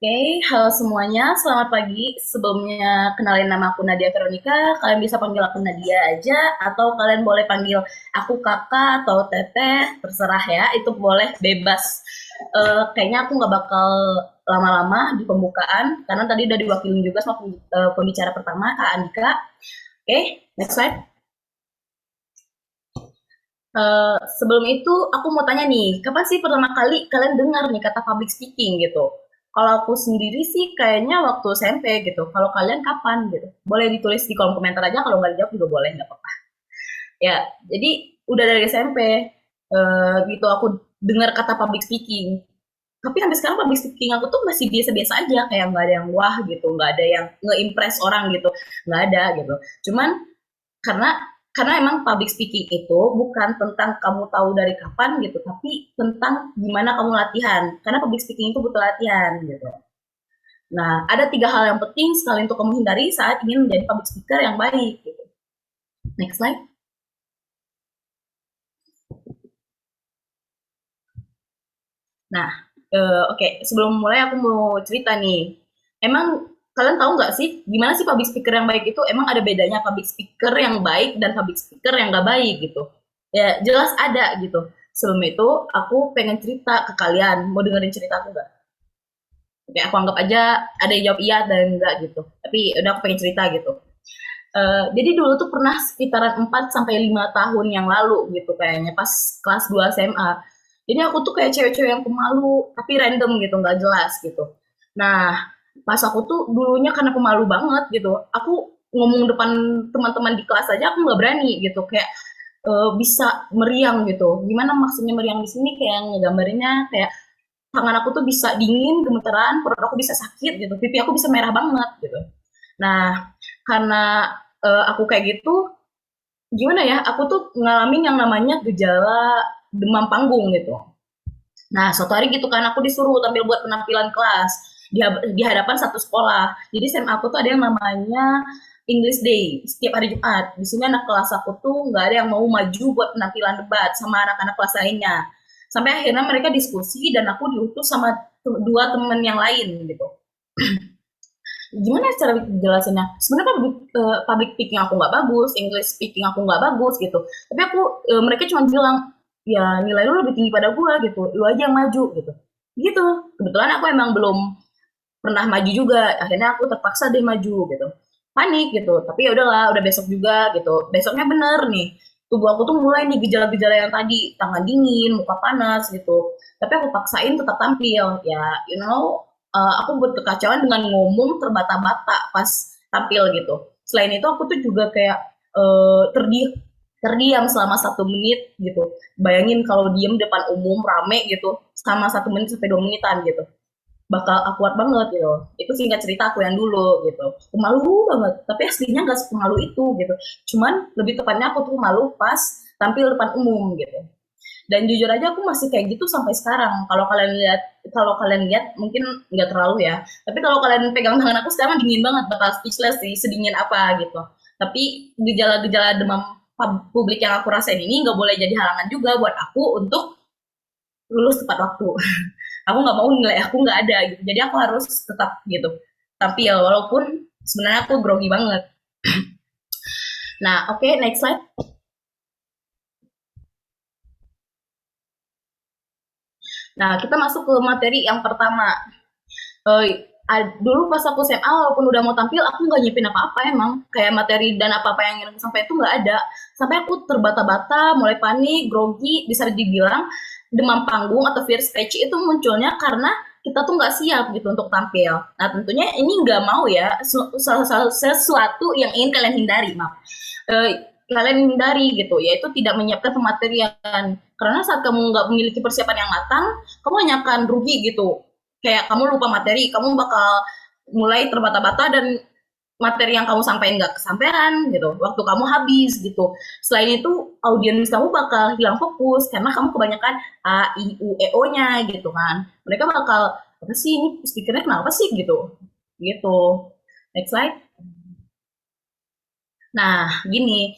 Oke, halo semuanya, selamat pagi. Sebelumnya kenalin nama aku Nadia Veronica, kalian bisa panggil aku Nadia aja, atau kalian boleh panggil aku kakak atau teteh, terserah ya, itu boleh bebas. Kayaknya aku nggak bakal lama-lama di pembukaan, karena tadi udah diwakilin juga sama pembicara pertama, Kak Andika. Oke, next slide. Sebelum itu aku mau tanya nih, kapan sih pertama kali kalian dengar nih kata public speaking gitu? Kalau aku sendiri sih kayaknya waktu SMP gitu. Kalau kalian kapan gitu? Boleh ditulis di kolom komentar aja, kalau nggak dijawab juga boleh, nggak apa-apa. Ya, jadi udah dari SMP gitu aku dengar kata public speaking. Tapi sampai sekarang public speaking aku tuh masih biasa-biasa aja, kayak nggak ada yang wah gitu, nggak ada yang nge-impress orang gitu, nggak ada gitu. Cuman karena karena emang public speaking itu bukan tentang kamu tahu dari kapan gitu, tapi tentang gimana kamu latihan. Karena public speaking itu butuh latihan gitu. Nah, ada tiga hal yang penting sekali untuk kamu hindari saat ingin menjadi public speaker yang baik. Gitu. Next slide. Nah, oke, sebelum mulai aku mau cerita nih. Emang kalian tahu nggak sih gimana sih public speaker yang baik itu? Emang ada bedanya public speaker yang baik dan public speaker yang nggak baik gitu? Ya jelas ada gitu. Sebelum itu aku pengen cerita ke kalian. Mau dengerin cerita aku nggak? Oke, aku anggap aja ada yang jawab iya dan enggak gitu. Tapi udah aku pengen cerita gitu. Jadi dulu tuh pernah sekitaran 4 sampai 5 tahun yang lalu gitu kayaknya pas kelas 2 SMA. Jadi aku tuh kayak cewek-cewek yang pemalu tapi random gitu, nggak jelas gitu. Nah, pas aku tuh dulunya karena pemalu banget gitu, aku ngomong depan teman-teman di kelas aja aku nggak berani gitu, kayak bisa meriang gitu. Gimana maksudnya meriang di sini kayak ngegambarinnya kayak tangan aku tuh bisa dingin, gemeteran, perut aku bisa sakit gitu, pipi aku bisa merah banget gitu. Nah, karena aku kayak gitu, gimana ya? Aku tuh ngalamin yang namanya gejala demam panggung gitu. Nah, suatu hari gitu kan aku disuruh tampil buat penampilan kelas di hadapan satu sekolah. Jadi SMA aku tuh ada yang namanya English Day setiap hari Jumat. Di sini anak kelas aku tuh nggak ada yang mau maju buat penampilan debat sama anak-anak kelas lainnya. Sampai akhirnya mereka diskusi dan aku diutus sama dua temen yang lain gitu. Gimana cara jelasinnya? Sebenarnya public speaking aku nggak bagus, English speaking aku nggak bagus gitu. Tapi mereka cuma bilang ya nilai lu lebih tinggi pada gua gitu, lu aja yang maju gitu. Gitu. Kebetulan aku emang belum pernah maju juga, akhirnya aku terpaksa deh maju gitu. Panik gitu, tapi ya udahlah, udah besok juga gitu. Besoknya bener nih, tubuh aku tuh mulai nih gejala-gejala yang tadi, tangan dingin, muka panas gitu. Tapi aku paksain tetap tampil, ya you know, aku buat kekacauan dengan ngomong terbata-bata pas tampil gitu. Selain itu aku tuh juga kayak terdiam selama 1 menit gitu. Bayangin kalau diem depan umum rame gitu, sama 1 menit sampai 2 menitan gitu bakal awkward banget gitu. Itu singkat cerita aku yang dulu gitu. Pemalu banget, tapi aslinya nggak sepemalu itu gitu. Cuman lebih tepatnya aku tuh malu pas tampil depan umum gitu. Dan jujur aja aku masih kayak gitu sampai sekarang. Kalau kalian lihat mungkin nggak terlalu ya. Tapi kalau kalian pegang tangan aku sekarang dingin banget, bakal speechless sih, sedingin apa gitu. Tapi gejala-gejala demam publik yang aku rasain ini nggak boleh jadi halangan juga buat aku untuk lulus tepat waktu. Aku nggak mau nilai aku nggak ada gitu, jadi aku harus tetap gitu tampil walaupun sebenarnya aku grogi banget. Nah, oke, next slide. Nah, kita masuk ke materi yang pertama. Dulu pas aku SMA walaupun udah mau tampil aku nggak nyiapin apa-apa, emang kayak materi dan apa-apa yang ingin aku sampai itu nggak ada, sampai aku terbata-bata, mulai panik, grogi, bisa dibilang demam panggung atau fear stage itu munculnya karena kita tuh nggak siap gitu untuk tampil. Nah, tentunya ini nggak mau ya, sesuatu yang ingin kalian hindari, maaf. Kalian hindari gitu, yaitu tidak menyiapkan pematerian. Karena saat kamu nggak memiliki persiapan yang matang, kamu hanya akan rugi gitu. Kayak kamu lupa materi, kamu bakal mulai terbata-bata dan materi yang kamu sampaikan nggak kesampaian gitu, waktu kamu habis gitu. Selain itu audiens kamu bakal hilang fokus karena kamu kebanyakan a i u e o nya gitu kan, mereka bakal apa sih ini speakernya kenapa sih gitu gitu. Next slide. Nah, gini,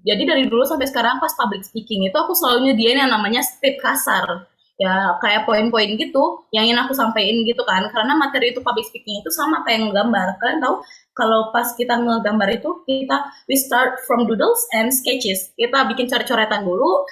jadi dari dulu sampai sekarang pas public speaking itu aku selalu nyediain yang namanya script kasar. ya kayak poin-poin gitu yang ingin aku sampaikan gitu kan, karena materi itu public speaking itu sama kayak ngegambar. Kalian tahu kalau pas kita ngegambar itu we start from doodles and sketches, kita bikin coret-coretan dulu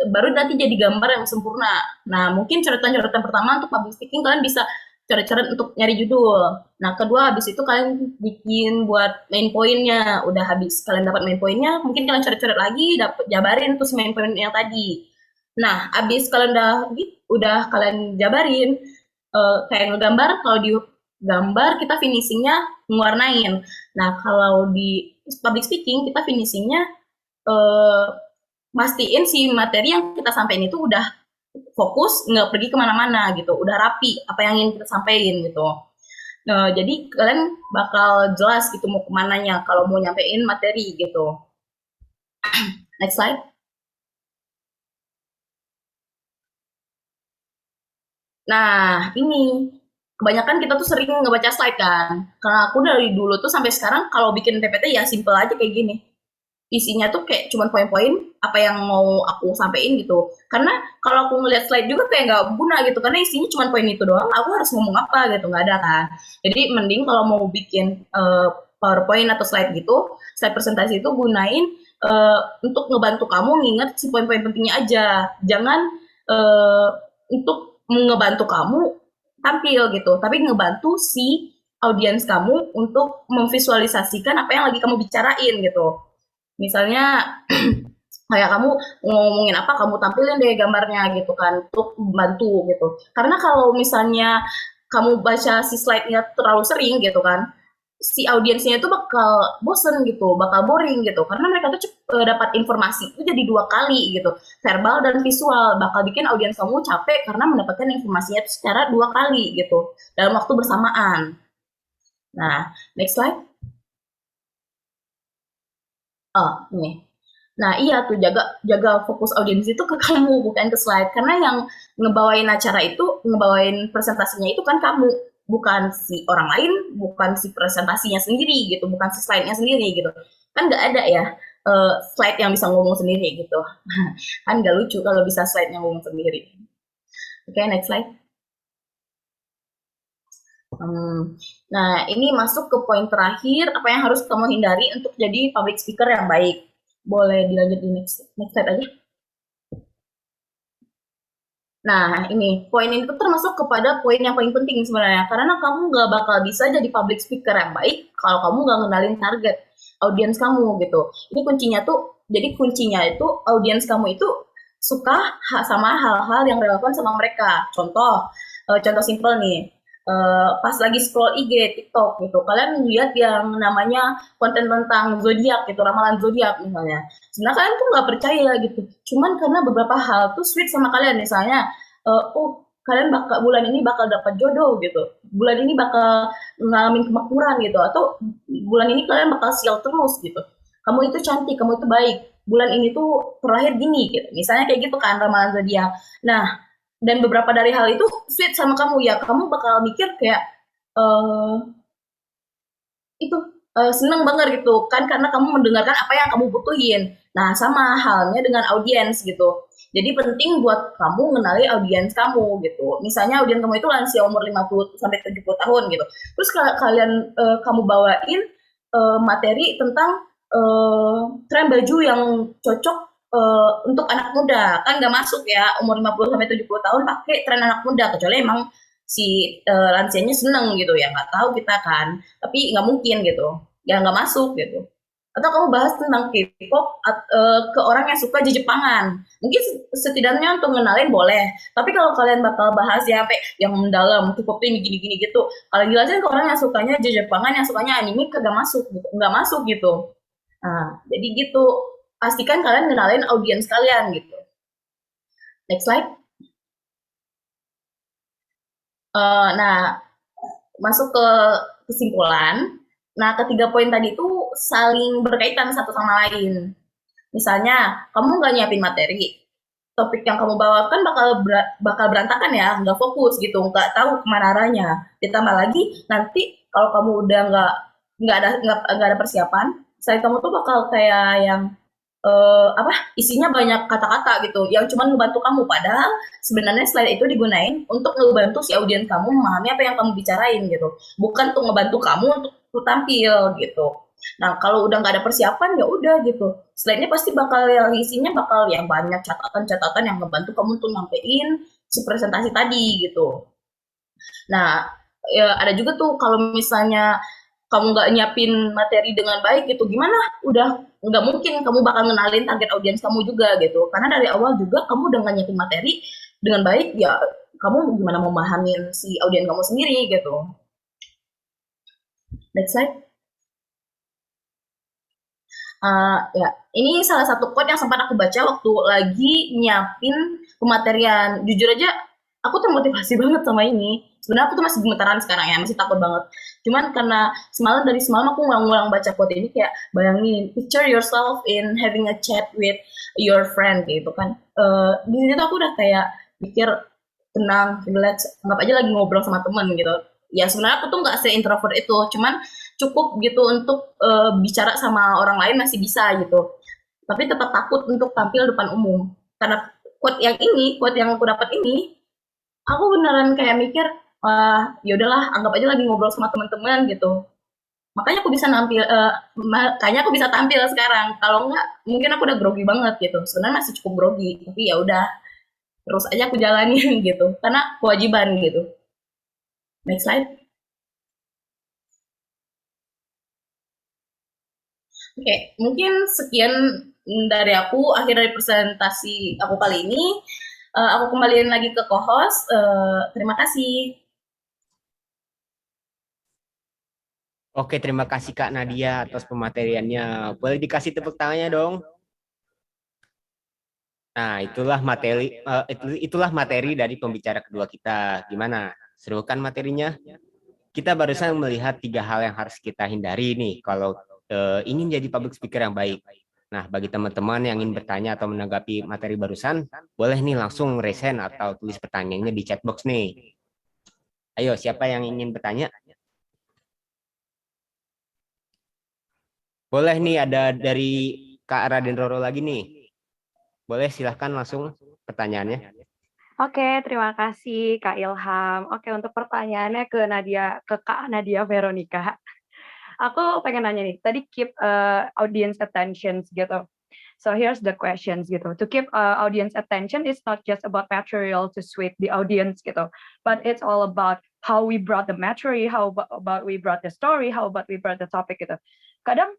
baru nanti jadi gambar yang sempurna. Nah mungkin coretan-coretan pertama untuk public speaking kalian bisa coret-coret untuk nyari judul. Nah kedua habis itu kalian bikin buat main poinnya, udah habis kalian dapat main poinnya mungkin kalian coret-coret lagi dapat jabarin terus main poin yang tadi. Nah, abis kalian udah kalian jabarin, kayak ngegambar, kalau di gambar kita finishingnya mewarnain. Nah, kalau di public speaking kita finishingnya eh, mastiin si materi yang kita sampaikan itu udah fokus, nggak pergi kemana-mana gitu, udah rapi apa yang ingin kita sampaikan gitu. Nah, jadi kalian bakal jelas gitu mau kemananya kalau mau nyampein materi gitu. Next slide. Nah, ini kebanyakan kita tuh sering ngebaca slide kan. Karena aku dari dulu tuh sampai sekarang kalau bikin PPT ya simple aja kayak gini. Isinya tuh kayak cuman poin-poin apa yang mau aku sampein gitu. Karena kalau aku ngeliat slide juga kayak nggak guna gitu. Karena isinya cuman poin itu doang. Aku harus ngomong apa gitu nggak ada kan. Jadi mending kalau mau bikin PowerPoint atau slide gitu, slide presentasi itu gunain untuk ngebantu kamu nginget si poin-poin pentingnya aja. Jangan untuk ngebantu kamu tampil gitu, tapi ngebantu si audiens kamu untuk memvisualisasikan apa yang lagi kamu bicarain gitu. Misalnya kayak kamu ngomongin apa, kamu tampilin deh gambarnya gitu kan, untuk membantu gitu. Karena kalau misalnya kamu baca si slide-nya terlalu sering gitu kan, si audiensnya itu bakal bosen gitu, bakal boring gitu, karena mereka tuh dapat informasi itu jadi dua kali gitu, verbal dan visual, bakal bikin audiens kamu capek karena mendapatkan informasinya itu secara dua kali gitu dalam waktu bersamaan. Nah, next slide. Oh, ini. Nah, iya tuh jaga jaga fokus audiens itu ke kamu bukan ke slide karena yang ngebawain acara itu, ngebawain presentasinya itu kan kamu, bukan si orang lain, bukan si presentasinya sendiri gitu, bukan si slide-nya sendiri gitu. Kan nggak ada ya slide yang bisa ngomong sendiri gitu. Kan nggak lucu kalau bisa slide yang ngomong sendiri. Oke, okay, next slide. Nah, ini masuk ke poin terakhir, apa yang harus kamu hindari untuk jadi public speaker yang baik. Boleh dilanjut di next slide aja. Nah, ini poin ini tuh termasuk kepada poin yang paling penting sebenarnya, karena kamu nggak bakal bisa jadi public speaker yang baik kalau kamu nggak ngenalin target audiens kamu gitu. Ini kuncinya tuh, jadi kuncinya itu audiens kamu itu suka sama hal-hal yang relevan sama mereka. Contoh, contoh simpel nih, pas lagi scroll IG, TikTok gitu, kalian lihat yang namanya konten tentang zodiak gitu, ramalan zodiak misalnya. Sebenarnya kalian tuh nggak percaya gitu, cuman karena beberapa hal tuh sweet sama kalian, misalnya oh kalian bakal bulan ini bakal dapat jodoh gitu, bulan ini bakal ngalamin kemakmuran gitu, atau bulan ini kalian bakal sial terus gitu, kamu itu cantik, kamu itu baik, bulan ini tuh terlahir gini gitu, misalnya kayak gitu kan ramalan zodiak. Nah, dan beberapa dari hal itu sweet sama kamu ya, kamu bakal mikir kayak eh itu seneng banget gitu kan karena kamu mendengarkan apa yang kamu butuhin. Nah, sama halnya dengan audiens gitu. Jadi penting buat kamu mengenali audiens kamu gitu. Misalnya audiens kamu itu lansia umur 50 sampai 70 tahun gitu. Terus kalau kalian kamu bawain materi tentang tren baju yang cocok untuk anak muda. Kan nggak masuk ya umur 50 sampai 70 tahun pakai tren anak muda kecuali emang si lansianya seneng gitu ya, nggak tahu kita kan, tapi nggak mungkin gitu ya, nggak masuk gitu. Atau kamu bahas tentang K-pop ke orang yang suka Jepangan, mungkin setidaknya untuk ngenalin boleh, tapi kalau kalian bakal bahas ya sampai yang mendalam K-pop ini gini-gini gitu, kalian jelasin ke orang yang sukanya Jepangan, yang sukanya anime, kagak masuk gitu, nggak masuk gitu. Nah jadi gitu, pastikan kalian ngenalin audiens kalian gitu. Next slide. Nah, masuk ke kesimpulan. Nah, ketiga poin tadi itu saling berkaitan satu sama lain. Misalnya, kamu nggak nyiapin materi, topik yang kamu bawakan bakal berantakan ya, nggak fokus gitu, nggak tahu kemana arahnya. Ditambah lagi, nanti kalau kamu udah nggak ada persiapan, saya kamu tuh bakal kayak yang apa, isinya banyak kata-kata gitu, yang cuma ngebantu kamu. Padahal sebenarnya slide itu digunain untuk ngebantu si audiens kamu memahami apa yang kamu bicarain gitu, bukan untuk ngebantu kamu untuk tampil gitu. Nah, kalau udah nggak ada persiapan, ya udah gitu. Slide-nya pasti bakal yang isinya bakal yang banyak catatan-catatan yang ngebantu kamu untuk nyampein si presentasi tadi gitu. Nah, ya ada juga tuh kalau misalnya kamu nggak nyiapin materi dengan baik gitu, gimana? Udah nggak mungkin kamu bakal ngenalin target audiens kamu juga gitu. Karena dari awal juga kamu udah nggak nyiapin materi dengan baik, ya kamu gimana mau memahamin si audiens kamu sendiri gitu. Next slide. Ya, ini salah satu quote yang sempat aku baca waktu lagi nyiapin pematerian. Jujur aja, aku termotivasi banget sama ini. Sebenarnya aku tuh masih gemetaran sekarang ya, masih takut banget. Cuman karena dari semalam aku ngulang-ngulang baca quote ini, kayak bayangin, picture yourself in having a chat with your friend gitu kan. Di sini tuh aku udah kayak mikir tenang, relax, anggap aja lagi ngobrol sama temen gitu. Ya sebenarnya aku tuh nggak se-introvert itu, cuman cukup gitu untuk bicara sama orang lain masih bisa gitu. Tapi tetap takut untuk tampil depan umum. Karena quote yang aku dapat ini, aku beneran kayak mikir, wah, ya udahlah, anggap aja lagi ngobrol sama teman-teman gitu. Makanya aku bisa nampil, makanya aku bisa tampil sekarang. Kalau enggak, mungkin aku udah grogi banget gitu. Sebenarnya masih cukup grogi, tapi ya udah, terus aja aku jalanin gitu. Karena kewajiban gitu. Next slide. Oke, mungkin sekian dari aku, akhir dari presentasi aku kali ini. Aku kembaliin lagi ke co-host. Terima kasih. Oke, terima kasih Kak Nadia atas pemateriannya. Boleh dikasih tepuk tangannya dong? Nah, itulah materi dari pembicara kedua kita. Gimana? Seru kan materinya? Kita barusan melihat 3 hal yang harus kita hindari nih kalau ingin jadi public speaker yang baik. Nah, bagi teman-teman yang ingin bertanya atau menanggapi materi barusan, boleh nih langsung raise hand atau tulis pertanyaannya di chat box nih. Ayo, siapa yang ingin bertanya? Boleh nih, ada dari Kak Raden Roro lagi nih. Boleh silahkan langsung pertanyaannya. Oke, terima kasih Kak Ilham. Oke, untuk pertanyaannya ke Kak Nadia Veronica. Aku pengen nanya nih, tadi keep audience attention gitu. So here's the questions gitu. To keep audience attention is not just about material to sweep the audience gitu, but it's all about how we brought the material, how about we brought the story, how about we brought the topic gitu. Kadang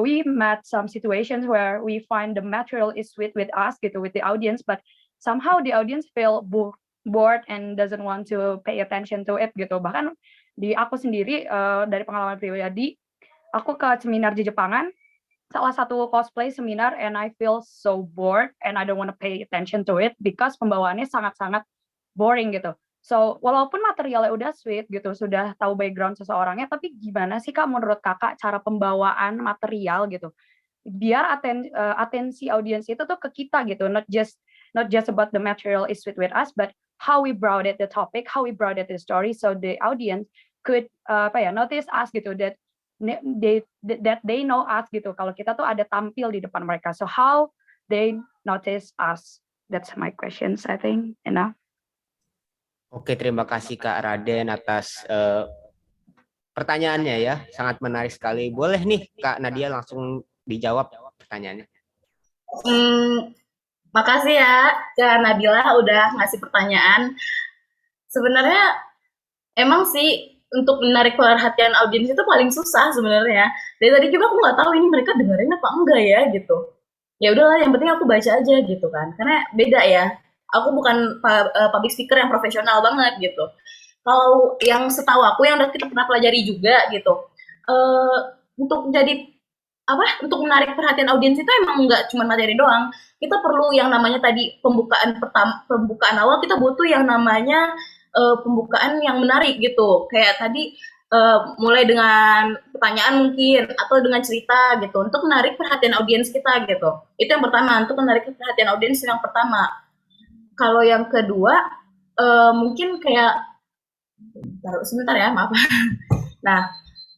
we met some situations where we find the material is sweet with us gitu, with the audience, but somehow the audience feel bored and doesn't want to pay attention to it gitu. Bahkan di aku sendiri dari pengalaman pribadi, aku ke seminar di Jepangan, salah satu cosplay seminar, and I feel so bored and I don't want to pay attention to it because pembawaannya sangat-sangat boring gitu. So, walaupun materialnya udah sweet gitu, sudah tahu background seseorangnya, tapi gimana sih Kak menurut Kakak cara pembawaan material gitu? Biar atensi audiens itu tuh ke kita gitu, not just about the material is sweet with us, but how we brought it the topic, how we brought it the story, so the audience could notice us gitu, that they know us gitu. Kalau kita tuh ada tampil di depan mereka, so how they notice us. That's my questions, I think. Enough. Oke, terima kasih Kak Raden atas pertanyaannya ya. Sangat menarik sekali. Boleh nih Kak Nadia langsung dijawab pertanyaannya. Makasih ya Kak Nabila udah ngasih pertanyaan. Sebenarnya emang sih untuk menarik perhatian audiens itu paling susah sebenarnya. Dari tadi juga aku nggak tahu ini mereka dengerin apa enggak ya gitu. Ya udahlah, yang penting aku baca aja gitu kan. Karena beda ya. Aku bukan public speaker yang profesional banget gitu. Kalau yang setahu aku yang udah kita pernah pelajari juga gitu. eh untuk jadi untuk menarik perhatian audiens itu emang nggak cuma materi doang. Kita perlu yang namanya tadi pembukaan awal, kita butuh yang namanya pembukaan yang menarik gitu. Kayak tadi mulai dengan pertanyaan mungkin atau dengan cerita gitu untuk menarik perhatian audiens kita gitu. Itu yang pertama, untuk menarik perhatian audiens yang pertama. Kalau yang kedua mungkin kayak taruh sebentar ya, maaf. Nah,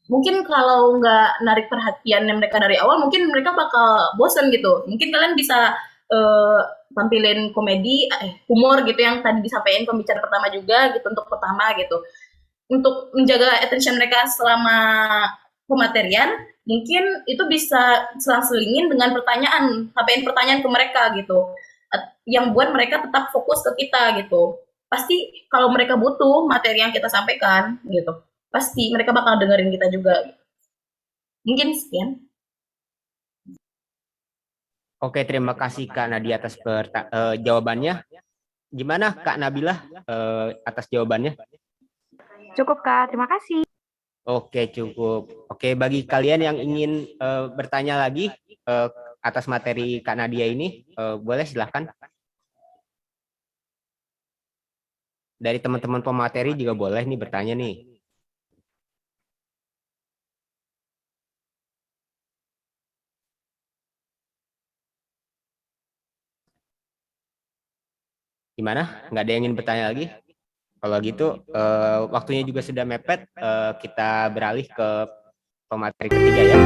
mungkin kalau nggak narik perhatiannya mereka dari awal, mungkin mereka bakal bosen gitu. Mungkin kalian bisa tampilin komedi, humor gitu yang tadi disampaikan pembicara pertama juga gitu untuk pertama gitu. Untuk menjaga attention mereka selama pematerian, mungkin itu bisa selang-selingin dengan pertanyaan, sampaikan pertanyaan ke mereka gitu, yang buat mereka tetap fokus ke kita gitu. Pasti kalau mereka butuh materi yang kita sampaikan gitu, pasti mereka bakal dengerin kita juga. Mungkin sekian. Oke, terima kasih Kak Nadia atas jawabannya. Gimana Kak Nabila atas jawabannya? Cukup Kak, terima kasih. Oke, cukup. Oke, bagi kalian yang ingin bertanya lagi atas materi Kak Nadia ini, boleh silahkan. Dari teman-teman pemateri juga boleh nih bertanya nih. Gimana? Nggak ada yang ingin bertanya lagi? Kalau gitu, waktunya juga sudah mepet. Kita beralih ke pemateri ketiga ya.